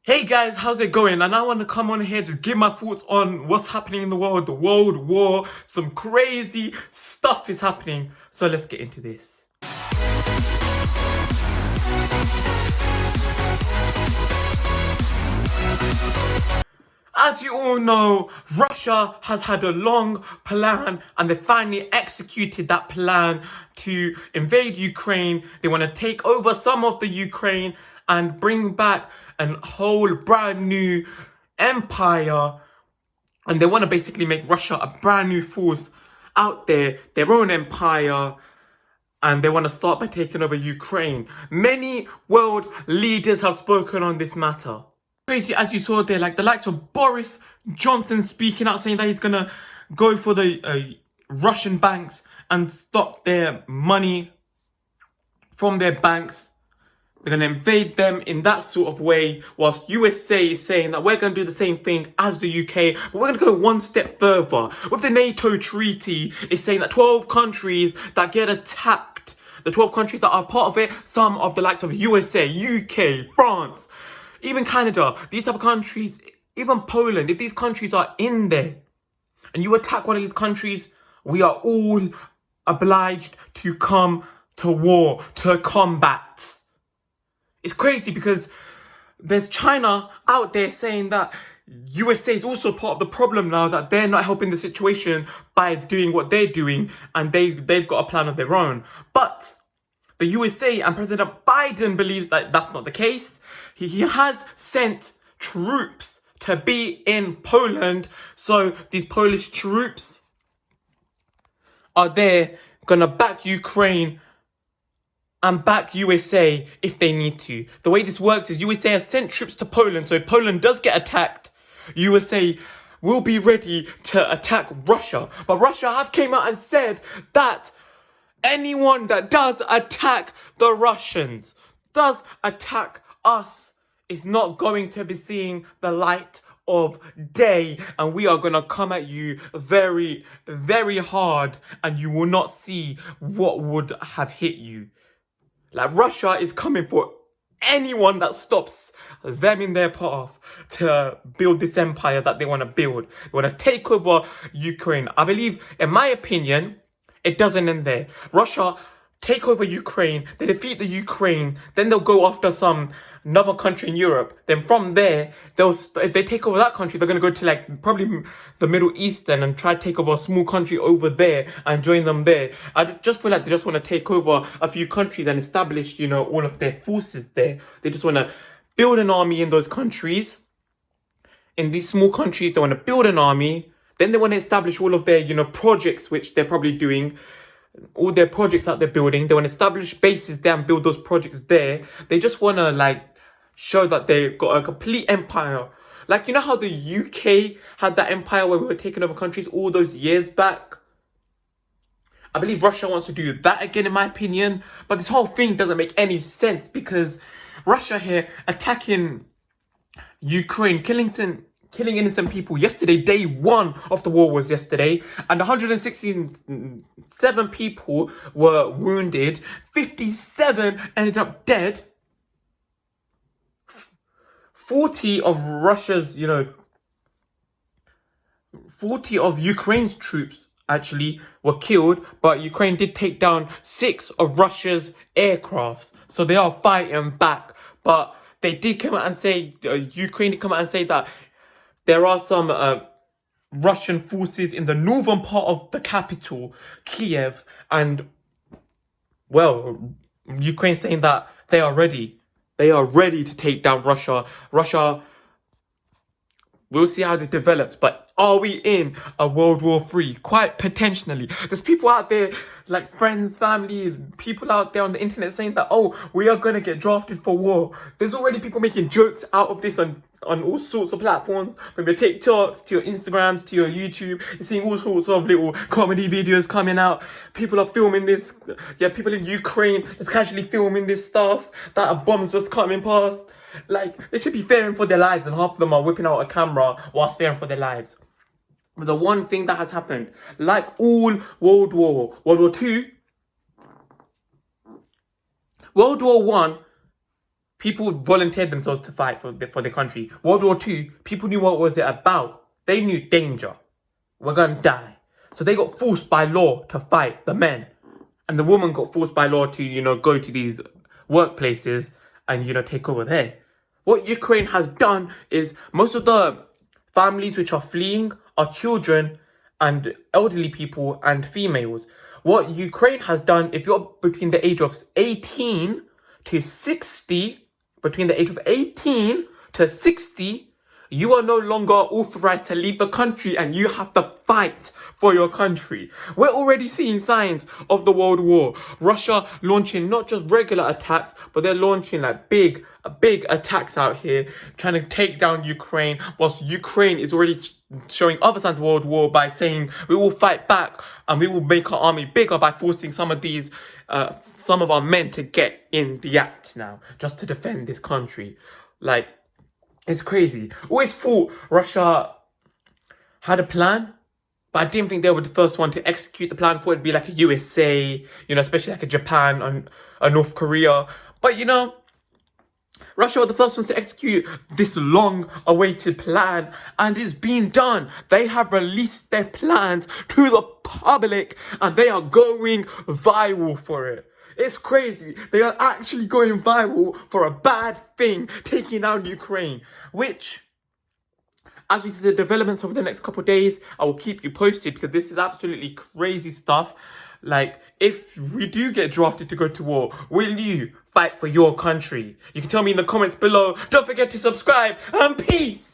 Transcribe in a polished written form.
Hey guys, how's it going? And I want to come on here to give my thoughts on what's happening in the world, the world war. Some crazy stuff is happening. So let's get into this. As you all know, Russia has had a long plan and they finally executed that plan to invade Ukraine. They want to take over some of the Ukraine and bring back a whole brand new empire. And they want to basically make Russia a brand new force out there, their own empire. And they want to start by taking over Ukraine. Many world leaders have spoken on this matter. Crazy, as you saw there, like the likes of Boris Johnson speaking out saying that he's gonna go for the Russian banks and stop their money from their banks. They're gonna invade them in that sort of way, whilst USA is saying that we're gonna do the same thing as the UK, but we're gonna go one step further. With the NATO treaty, it's saying that 12 countries that get attacked, the 12 countries that are part of it, some of the likes of USA, UK, France, even Canada, these type of countries, even Poland, if these countries are in there and you attack one of these countries, we are all obliged to come to war, to combat. It's crazy because there's China out there saying that USA is also part of the problem now, that they're not helping the situation by doing what they're doing and they've got a plan of their own. But the USA and President Biden believes that that's not the case. He has sent troops to be in Poland. So these Polish troops are there, gonna back Ukraine and back USA if they need to. The way this works is USA has sent troops to Poland. So if Poland does get attacked, USA will be ready to attack Russia. But Russia have came out and said that anyone that does attack the Russians, does attack us, is not going to be seeing the light of day, and we are going to come at you very, very hard, and you will not see what would have hit you. Like, Russia is coming for anyone that stops them in their path to build this empire that they want to build. They want to take over Ukraine. I believe, in my opinion, it doesn't end there. Russia take over Ukraine, they defeat the Ukraine, then they'll go after another country in Europe. Then from there, if they take over that country, they're gonna go to like probably the Middle Eastern and try to take over a small country over there and join them there. I just feel like they just want to take over a few countries and establish, all of their forces there. They just want to build an army in those countries. In these small countries, they want to build an army. Then they want to establish all of their, projects, which they're probably doing. All their projects that they're building. They want to establish bases there and build those projects there. They just want to, show that they've got a complete empire. Like, you know how the UK had that empire where we were taking over countries all those years back? I believe Russia wants to do that again, in my opinion. But this whole thing doesn't make any sense because Russia here attacking Ukraine, killing innocent people yesterday. Day one of the war was yesterday, and 167 people were wounded. 57 ended up dead. 40 of Russia's, 40 of Ukraine's troops actually were killed, but Ukraine did take down 6 of Russia's aircrafts. So they are fighting back. But they did come out and say, Ukraine did come out and say that there are some Russian forces in the northern part of the capital, Kiev, and, well, Ukraine saying that they are ready. They are ready to take down Russia. Russia, we'll see how this develops, but are we in a World War III? Quite potentially. There's people out there, like friends, family, people out there on the internet saying that, oh, we are going to get drafted for war. There's already people making jokes out of this on all sorts of platforms, from your TikToks to your Instagrams to your YouTube. You're seeing all sorts of little comedy videos coming out. People are filming this. Yeah, people in Ukraine just casually filming this stuff, that a bomb's just coming past. Like, they should be fearing for their lives, and half of them are whipping out a camera whilst fearing for their lives. But the one thing that has happened, like all World War II, World War I, People volunteered themselves to fight for their country. World War II, people knew what was it about. They knew danger. We're gonna die. So they got forced by law to fight, the men. And the woman got forced by law to, go to these workplaces and, take over there. What Ukraine has done is most of the families which are fleeing are children and elderly people and females. What Ukraine has done, if you're between the age of 18 to 60, between the age of 18 to 60, you are no longer authorized to leave the country and you have to fight for your country. We're already seeing signs of the World War. Russia launching not just regular attacks, but they're launching like big attacks out here, trying to take down Ukraine, whilst Ukraine is already showing other signs of World War by saying we will fight back and we will make our army bigger by forcing some of our men to get in the act now, just to defend this country. Like, it's crazy. Always thought Russia had a plan, but I didn't think they were the first one to execute the plan. Thought it'd be like a USA, especially like a Japan and a North Korea. But Russia were the first ones to execute this long-awaited plan, and it's been done. They have released their plans to the public, and they are going viral for it. It's crazy. They are actually going viral for a bad thing, taking down Ukraine, which, as we see the developments over the next couple of days, I will keep you posted, because this is absolutely crazy stuff. Like, if we do get drafted to go to war, will you fight for your country? You can tell me in the comments below. Don't forget to subscribe, and peace!